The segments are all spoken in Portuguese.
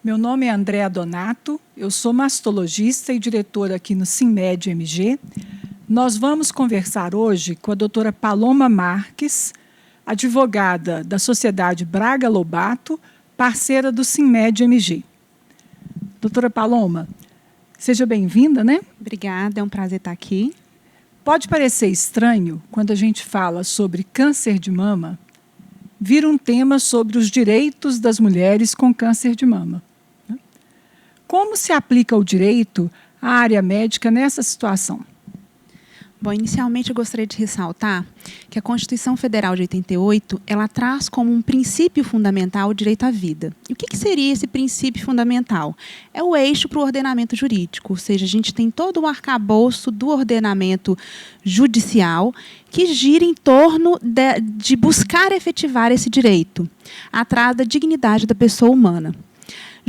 Meu nome é Andréa Donato, eu sou mastologista e diretora aqui no Sinmed MG. Nós vamos conversar hoje com a doutora Paloma Marques, advogada da Sociedade Braga Lobato, parceira do Sinmed MG. Doutora Paloma, seja bem-vinda, né? Obrigada, é um prazer estar aqui. Pode parecer estranho quando a gente fala sobre câncer de mama, vir um tema sobre os direitos das mulheres com câncer de mama. Como se aplica o direito à área médica nessa situação? Bom, inicialmente eu gostaria de ressaltar que a Constituição Federal de 88, ela traz como um princípio fundamental o direito à vida. E o que seria esse princípio fundamental? É o eixo para o ordenamento jurídico, ou seja, a gente tem todo o arcabouço do ordenamento judicial que gira em torno de buscar efetivar esse direito, atrás da dignidade da pessoa humana.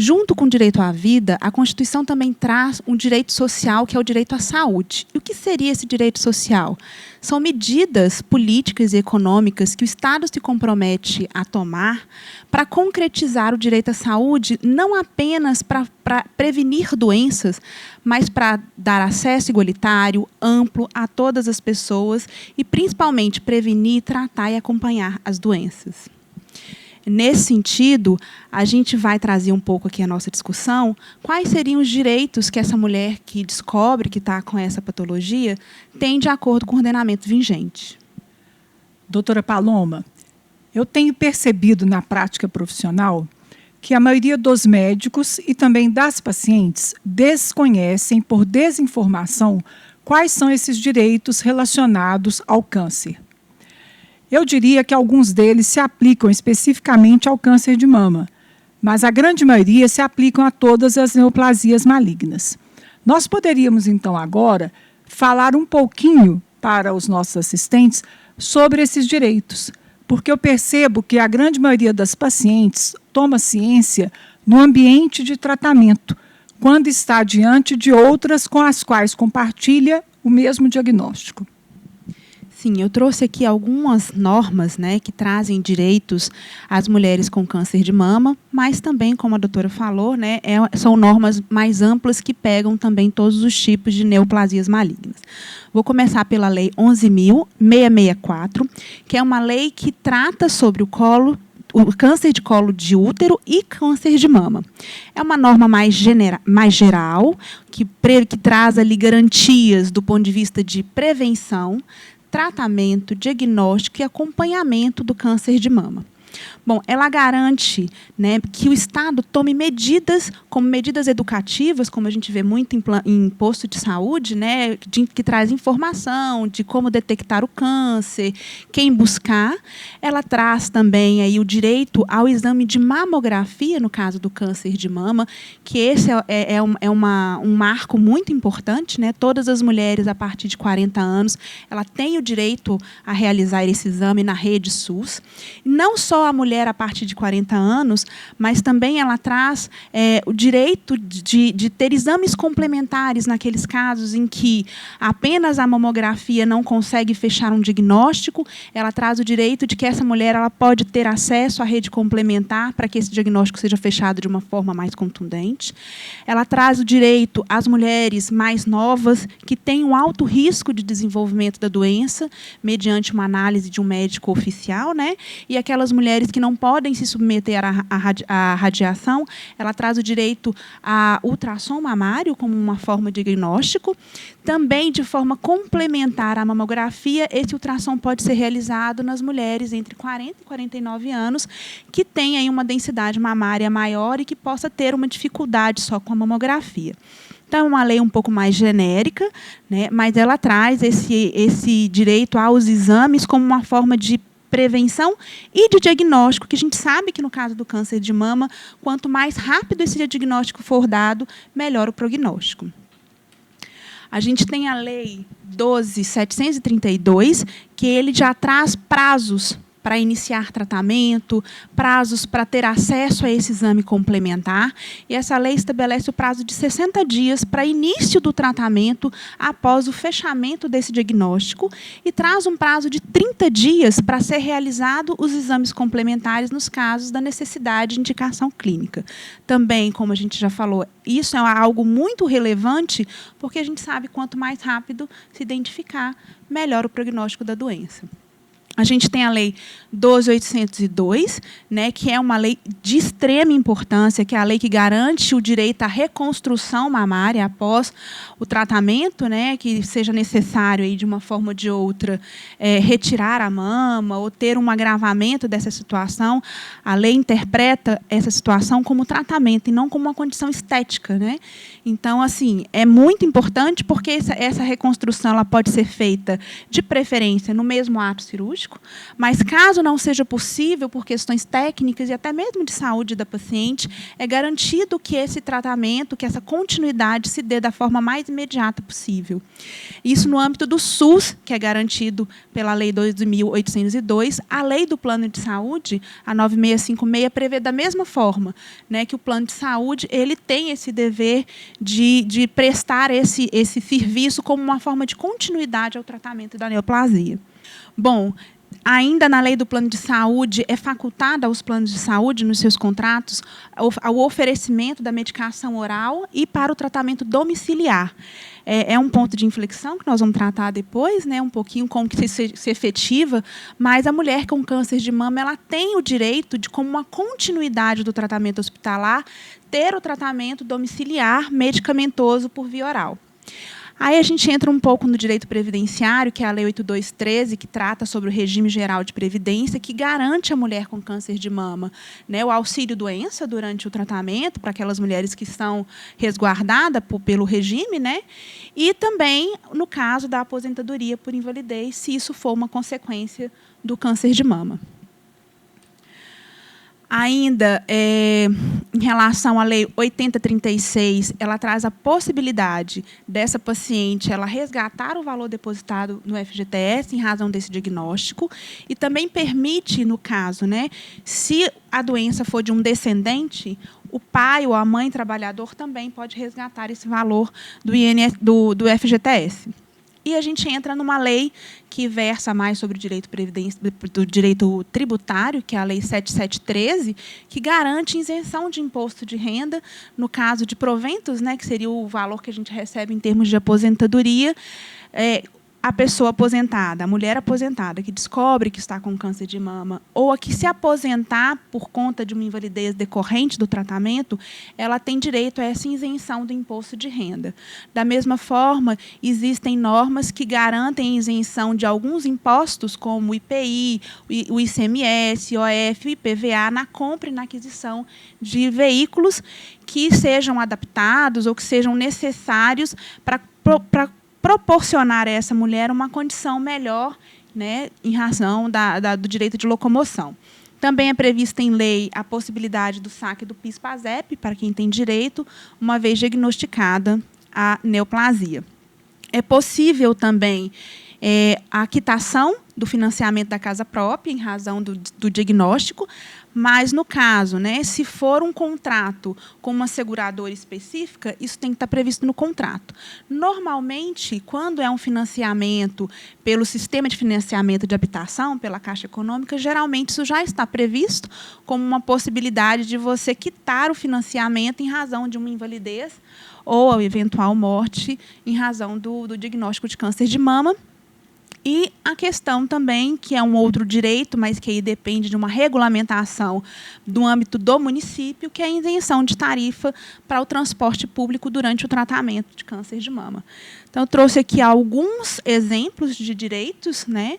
Junto com o direito à vida, a Constituição também traz um direito social, que é o direito à saúde. E o que seria esse direito social? São medidas políticas e econômicas que o Estado se compromete a tomar para concretizar o direito à saúde, não apenas para prevenir doenças, mas para dar acesso igualitário, amplo a todas as pessoas e, principalmente, prevenir, tratar e acompanhar as doenças. Nesse sentido, a gente vai trazer um pouco aqui a nossa discussão, quais seriam os direitos que essa mulher que descobre que está com essa patologia tem de acordo com o ordenamento vigente. Doutora Paloma, eu tenho percebido na prática profissional que a maioria dos médicos e também das pacientes desconhecem, por desinformação, quais são esses direitos relacionados ao câncer. Eu diria que alguns deles se aplicam especificamente ao câncer de mama, mas a grande maioria se aplicam a todas as neoplasias malignas. Nós poderíamos, então, agora, falar um pouquinho para os nossos assistentes sobre esses direitos, porque eu percebo que a grande maioria das pacientes toma ciência no ambiente de tratamento, quando está diante de outras com as quais compartilha o mesmo diagnóstico. Sim, eu trouxe aqui algumas normas, né, que trazem direitos às mulheres com câncer de mama, mas também, como a doutora falou, né, são normas mais amplas que pegam também todos os tipos de neoplasias malignas. Vou começar pela Lei 11.664, que é uma lei que trata sobre o câncer de colo de útero e câncer de mama. É uma norma mais geral, que traz ali garantias do ponto de vista de prevenção, tratamento, diagnóstico e acompanhamento do câncer de mama. Bom, ela garante, né, que o Estado tome medidas, como medidas educativas, como a gente vê muito em posto de saúde, né, que traz informação de como detectar o câncer, quem buscar. Ela traz também aí o direito ao exame de mamografia, no caso do câncer de mama, que esse um marco muito importante, né? Todas as mulheres a partir de 40 anos, ela tem o direito a realizar esse exame na rede SUS. Não só a mulher a partir de 40 anos, mas também ela traz o direito de ter exames complementares naqueles casos em que apenas a mamografia não consegue fechar um diagnóstico. Ela traz o direito de que essa mulher ela pode ter acesso à rede complementar para que esse diagnóstico seja fechado de uma forma mais contundente. Ela traz o direito às mulheres mais novas que têm um alto risco de desenvolvimento da doença, mediante uma análise de um médico oficial, né? E aquelas mulheres que não podem se submeter à radiação, ela traz o direito a ultrassom mamário como uma forma de diagnóstico. Também, de forma complementar à mamografia, esse ultrassom pode ser realizado nas mulheres entre 40 e 49 anos que têm aí uma densidade mamária maior e que possa ter uma dificuldade só com a mamografia. Então, é uma lei um pouco mais genérica, né, mas ela traz esse direito aos exames como uma forma de prevenção e de diagnóstico, que a gente sabe que, no caso do câncer de mama, quanto mais rápido esse diagnóstico for dado, melhor o prognóstico. A gente tem a Lei 12.732, que ele já traz prazos para iniciar tratamento, prazos para ter acesso a esse exame complementar. E essa lei estabelece o prazo de 60 dias para início do tratamento após o fechamento desse diagnóstico e traz um prazo de 30 dias para ser realizado os exames complementares nos casos da necessidade de indicação clínica. Também, como a gente já falou, isso é algo muito relevante, porque a gente sabe quanto mais rápido se identificar, melhor o prognóstico da doença. A gente tem a Lei 12.802, né, que é uma lei de extrema importância, que é a lei que garante o direito à reconstrução mamária após o tratamento, né, que seja necessário, aí, de uma forma ou de outra, retirar a mama ou ter um agravamento dessa situação. A lei interpreta essa situação como tratamento e não como uma condição estética, né? Então, assim, é muito importante porque essa reconstrução ela pode ser feita, de preferência, no mesmo ato cirúrgico, mas, caso não seja possível, por questões técnicas e até mesmo de saúde da paciente, é garantido que esse tratamento, que essa continuidade se dê da forma mais imediata possível. Isso no âmbito do SUS, que é garantido pela Lei 2.802, a Lei do Plano de Saúde, a 9656, prevê da mesma forma, né, que o plano de saúde ele tem esse dever de prestar esse serviço como uma forma de continuidade ao tratamento da neoplasia. Bom, ainda na lei do plano de saúde, é facultada aos planos de saúde, nos seus contratos, o oferecimento da medicação oral e para o tratamento domiciliar. É um ponto de inflexão que nós vamos tratar depois, né, um pouquinho como que se efetiva, mas a mulher com câncer de mama ela tem o direito de, como uma continuidade do tratamento hospitalar, ter o tratamento domiciliar medicamentoso por via oral. Aí a gente entra um pouco no direito previdenciário, que é a Lei 8.213, que trata sobre o regime geral de previdência, que garante à mulher com câncer de mama, né, o auxílio-doença durante o tratamento, para aquelas mulheres que estão resguardadas pelo regime, né, e também no caso da aposentadoria por invalidez, se isso for uma consequência do câncer de mama. Ainda, em relação à Lei 8036, ela traz a possibilidade dessa paciente ela resgatar o valor depositado no FGTS em razão desse diagnóstico e também permite, no caso, né, se a doença for de um descendente, o pai ou a mãe trabalhador também pode resgatar esse valor do FGTS. E a gente entra numa lei que versa mais sobre o direito do direito tributário, que é a Lei 7713, que garante isenção de imposto de renda no caso de proventos, né, que seria o valor que a gente recebe em termos de aposentadoria. A pessoa aposentada, a mulher aposentada, que descobre que está com câncer de mama, ou a que se aposentar por conta de uma invalidez decorrente do tratamento, ela tem direito a essa isenção do imposto de renda. Da mesma forma, existem normas que garantem a isenção de alguns impostos, como o IPI, o ICMS, o IOF, o IPVA, na compra e na aquisição de veículos que sejam adaptados ou que sejam necessários para proporcionar a essa mulher uma condição melhor, né, em razão do direito de locomoção. Também é prevista em lei a possibilidade do saque do PIS/PASEP para quem tem direito, uma vez diagnosticada a neoplasia. É possível também a quitação do financiamento da casa própria em razão do diagnóstico, mas, no caso, né, se for um contrato com uma seguradora específica, isso tem que estar previsto no contrato. Normalmente, quando é um financiamento pelo sistema de financiamento de habitação, pela Caixa Econômica, geralmente isso já está previsto como uma possibilidade de você quitar o financiamento em razão de uma invalidez ou a eventual morte em razão do diagnóstico de câncer de mama. E a questão também, que é um outro direito, mas que aí depende de uma regulamentação do âmbito do município, que é a isenção de tarifa para o transporte público durante o tratamento de câncer de mama. Então, eu trouxe aqui alguns exemplos de direitos, né?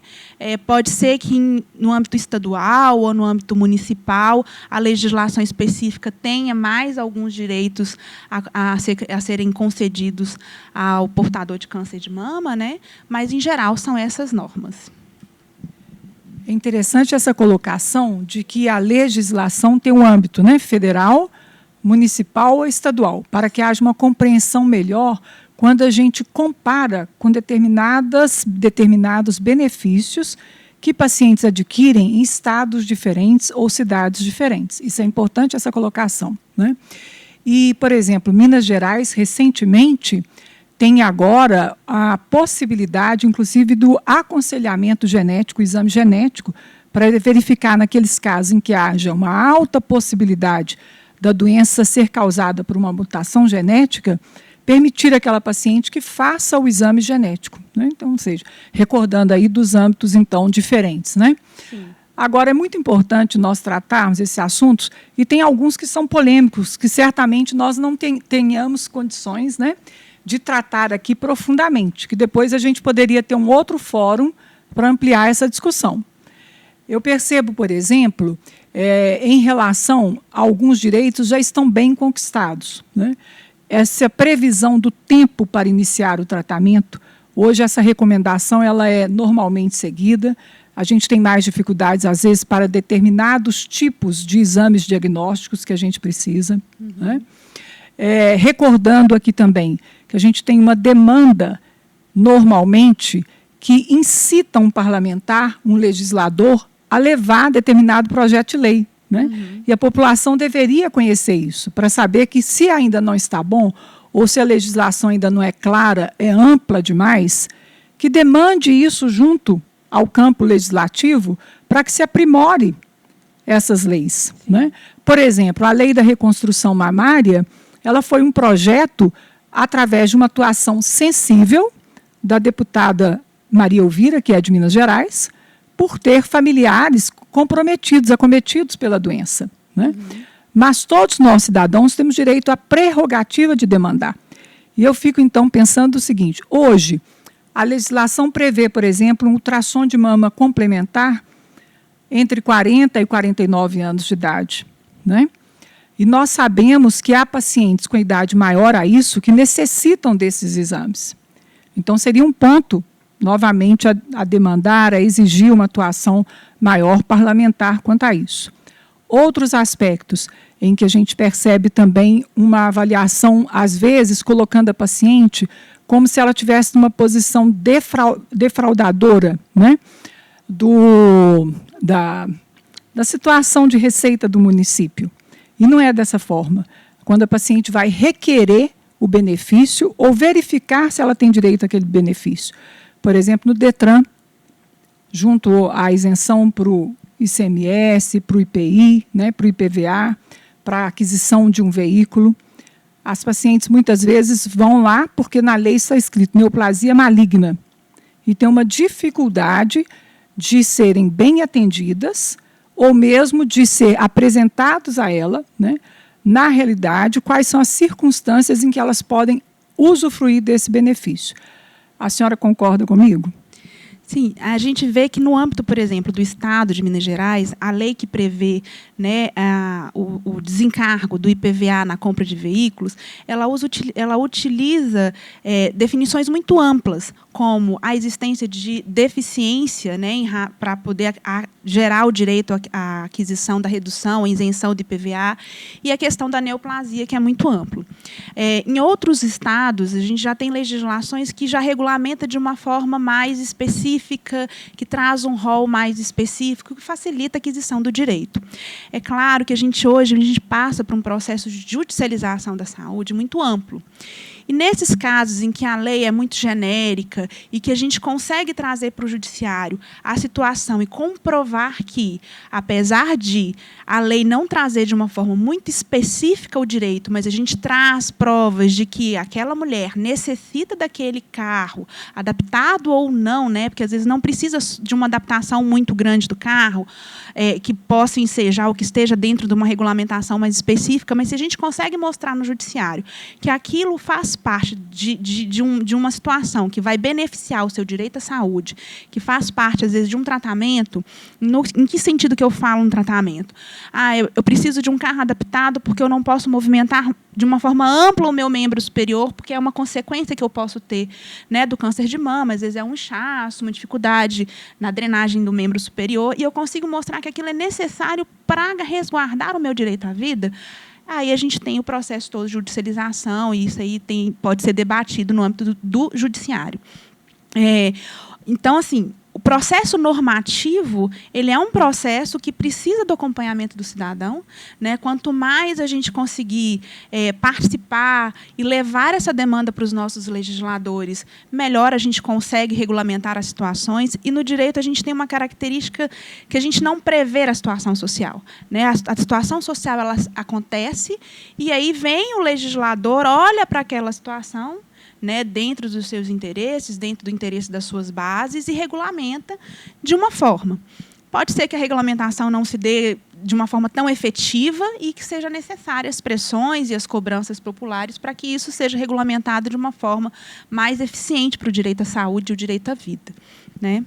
Pode ser que no âmbito estadual ou no âmbito municipal a legislação específica tenha mais alguns direitos a serem concedidos ao portador de câncer de mama, né? Mas, em geral, são essas normas. É interessante essa colocação de que a legislação tem um âmbito, né, federal, municipal ou estadual, para que haja uma compreensão melhor quando a gente compara com determinados benefícios que pacientes adquirem em estados diferentes ou cidades diferentes. Isso é importante, essa colocação, né? E, por exemplo, Minas Gerais, recentemente, tem agora a possibilidade, inclusive, do aconselhamento genético, exame genético, para verificar naqueles casos em que haja uma alta possibilidade da doença ser causada por uma mutação genética, permitir àquela paciente que faça o exame genético, né? Então, ou seja, recordando aí dos âmbitos, então, diferentes, né? Sim. Agora, é muito importante nós tratarmos esses assuntos, e tem alguns que são polêmicos, que certamente nós não tenhamos condições, né, de tratar aqui profundamente, que depois a gente poderia ter um outro fórum para ampliar essa discussão. Eu percebo, por exemplo, em relação a alguns direitos já estão bem conquistados, né? Essa previsão do tempo para iniciar o tratamento, hoje essa recomendação ela é normalmente seguida. A gente tem mais dificuldades, às vezes, para determinados tipos de exames diagnósticos que a gente precisa, né? Recordando aqui também que a gente tem uma demanda, normalmente, que incita um parlamentar, um legislador, a levar determinado projeto de lei, né? E a população deveria conhecer isso, para saber que, se ainda não está bom, ou se a legislação ainda não é clara, é ampla demais, que demande isso junto ao campo legislativo para que se aprimore essas leis, né? Por exemplo, a lei da reconstrução mamária, ela foi um projeto através de uma atuação sensível da deputada Maria Elvira, que é de Minas Gerais, por ter familiares comprometidos, acometidos pela doença, né? Mas todos nós, cidadãos, temos direito à prerrogativa de demandar. E eu fico, então, pensando o seguinte: hoje, a legislação prevê, por exemplo, um ultrassom de mama complementar entre 40 e 49 anos de idade, né? E nós sabemos que há pacientes com idade maior a isso que necessitam desses exames. Então, seria um ponto, novamente, a demandar, a exigir uma atuação maior parlamentar quanto a isso. Outros aspectos em que a gente percebe também uma avaliação, às vezes, colocando a paciente como se ela tivesse numa posição defraudadora, né, da situação de receita do município. E não é dessa forma. Quando a paciente vai requerer o benefício ou verificar se ela tem direito àquele benefício. Por exemplo, no DETRAN, junto à isenção para o ICMS, para o IPI, né, para o IPVA, para a aquisição de um veículo, as pacientes muitas vezes vão lá porque na lei está escrito neoplasia maligna e tem uma dificuldade de serem bem atendidas ou mesmo de ser apresentados a ela, né, na realidade, quais são as circunstâncias em que elas podem usufruir desse benefício. A senhora concorda comigo? Sim, a gente vê que no âmbito, por exemplo, do Estado de Minas Gerais, a lei que prevê, né, o desencargo do IPVA na compra de veículos, ela utiliza definições muito amplas, como a existência de deficiência, né, para poder gerar o direito à aquisição da redução, à isenção do IPVA, e a questão da neoplasia, que é muito amplo. Em outros estados, a gente já tem legislações que já regulamenta de uma forma mais específica, que traz um rol mais específico, que facilita a aquisição do direito. É claro que hoje a gente passa por um processo de judicialização da saúde muito amplo. E nesses casos em que a lei é muito genérica e que a gente consegue trazer para o judiciário a situação e comprovar que, apesar de a lei não trazer de uma forma muito específica o direito, mas a gente traz provas de que aquela mulher necessita daquele carro, adaptado ou não, né, porque às vezes não precisa de uma adaptação muito grande do carro, que possa ensejar ou que esteja dentro de uma regulamentação mais específica, mas se a gente consegue mostrar no judiciário que aquilo faz parte de uma situação que vai beneficiar o seu direito à saúde, que faz parte, às vezes, de um tratamento, em que sentido que eu falo um tratamento? Eu preciso de um carro adaptado porque eu não posso movimentar de uma forma ampla o meu membro superior, porque é uma consequência que eu posso ter, né, do câncer de mama, às vezes é um inchaço, uma dificuldade na drenagem do membro superior, e eu consigo mostrar que aquilo é necessário para resguardar o meu direito à vida. Aí a gente tem o processo todo de judicialização, e isso aí pode ser debatido no âmbito do judiciário. Então, assim, o processo normativo, ele é um processo que precisa do acompanhamento do cidadão, né? Quanto mais a gente conseguir participar e levar essa demanda para os nossos legisladores, melhor a gente consegue regulamentar as situações. E no direito a gente tem uma característica que a gente não prevê a situação social, né? A situação social ela acontece e aí vem o legislador, olha para aquela situação, né, dentro dos seus interesses, dentro do interesse das suas bases, e regulamenta de uma forma. Pode ser que a regulamentação não se dê de uma forma tão efetiva e que seja necessárias as pressões e as cobranças populares para que isso seja regulamentado de uma forma mais eficiente para o direito à saúde e o direito à vida, né?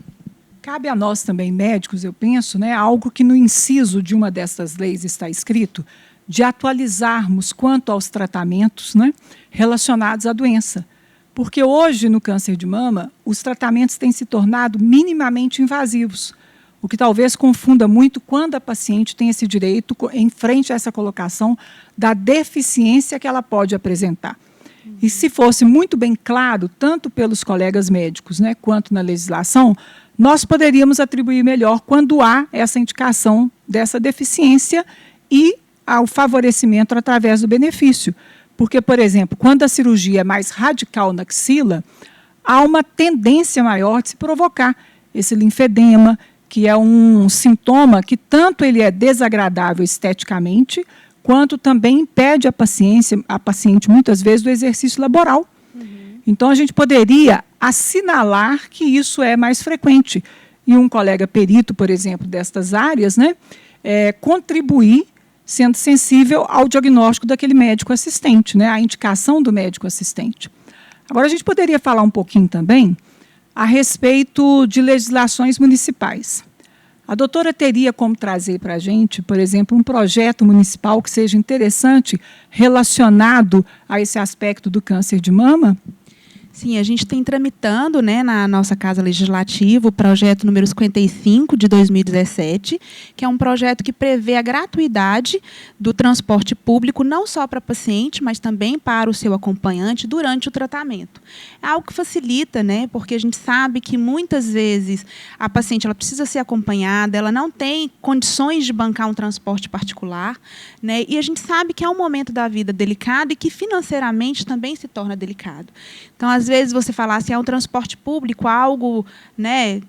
Cabe a nós também, médicos, eu penso, né, algo que no inciso de uma dessas leis está escrito, de atualizarmos quanto aos tratamentos, né, relacionados à doença. Porque hoje, no câncer de mama, os tratamentos têm se tornado minimamente invasivos, o que talvez confunda muito quando a paciente tem esse direito em frente a essa colocação da deficiência que ela pode apresentar. E se fosse muito bem claro, tanto pelos colegas médicos, né, quanto na legislação, nós poderíamos atribuir melhor quando há essa indicação dessa deficiência e ao favorecimento através do benefício. Porque, por exemplo, quando a cirurgia é mais radical na axila, há uma tendência maior de se provocar esse linfedema, que é um sintoma que tanto ele é desagradável esteticamente, quanto também impede a paciente muitas vezes, do exercício laboral. Então, a gente poderia assinalar que isso é mais frequente. E um colega perito, por exemplo, destas áreas, né, contribuir sendo sensível ao diagnóstico daquele médico assistente, né, à indicação do médico assistente. Agora, a gente poderia falar um pouquinho também a respeito de legislações municipais. A doutora teria como trazer para a gente, por exemplo, um projeto municipal que seja interessante relacionado a esse aspecto do câncer de mama? Sim, a gente tem tramitando, né, na nossa Casa Legislativa o projeto número 55 de 2017, que é um projeto que prevê a gratuidade do transporte público, não só para paciente, mas também para o seu acompanhante durante o tratamento. É algo que facilita, né, porque a gente sabe que muitas vezes a paciente ela precisa ser acompanhada, ela não tem condições de bancar um transporte particular, né, e a gente sabe que é um momento da vida delicado e que financeiramente também se torna delicado. Então, às vezes você falar assim, é um transporte público, algo, né,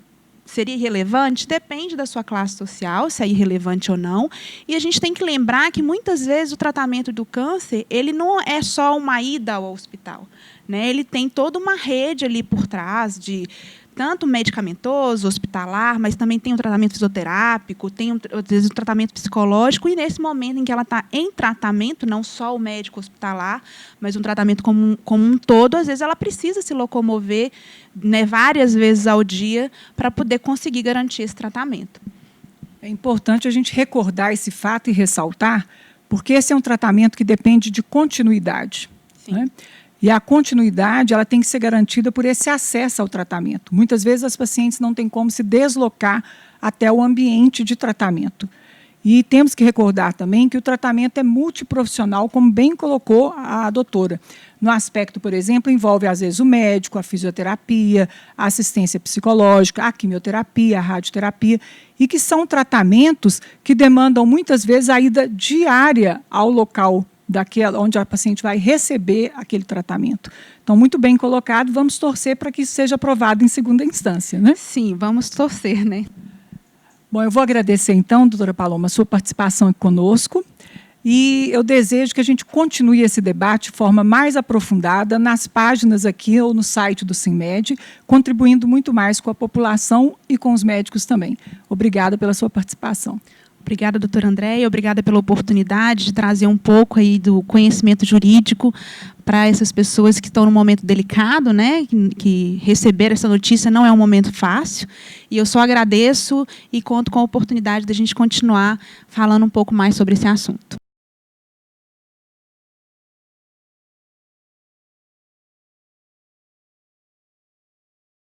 seria irrelevante? Depende da sua classe social, se é irrelevante ou não. E a gente tem que lembrar que, muitas vezes, o tratamento do câncer ele não é só uma ida ao hospital, né? Ele tem toda uma rede ali por trás de tanto medicamentoso, hospitalar, mas também tem um tratamento fisioterápico, tem às vezes um tratamento psicológico, e nesse momento em que ela está em tratamento, não só o médico hospitalar, mas um tratamento como um todo, às vezes ela precisa se locomover, né, várias vezes ao dia para poder conseguir garantir esse tratamento. É importante a gente recordar esse fato e ressaltar, porque esse é um tratamento que depende de continuidade. Sim. Né? E a continuidade ela tem que ser garantida por esse acesso ao tratamento. Muitas vezes as pacientes não têm como se deslocar até o ambiente de tratamento. E temos que recordar também que o tratamento é multiprofissional, como bem colocou a doutora. No aspecto, por exemplo, envolve às vezes o médico, a fisioterapia, a assistência psicológica, a quimioterapia, a radioterapia, e que são tratamentos que demandam muitas vezes a ida diária ao local onde a paciente vai receber aquele tratamento. Então, muito bem colocado, vamos torcer para que isso seja aprovado em segunda instância, né? Sim, vamos torcer, né? Bom, eu vou agradecer então, doutora Paloma, a sua participação aqui conosco, e eu desejo que a gente continue esse debate de forma mais aprofundada nas páginas aqui ou no site do CIMED, contribuindo muito mais com a população e com os médicos também. Obrigada pela sua participação. Obrigada, doutora Andréia. Obrigada pela oportunidade de trazer um pouco aí do conhecimento jurídico para essas pessoas que estão num momento delicado, né? Que receber essa notícia não é um momento fácil. E eu só agradeço e conto com a oportunidade de a gente continuar falando um pouco mais sobre esse assunto.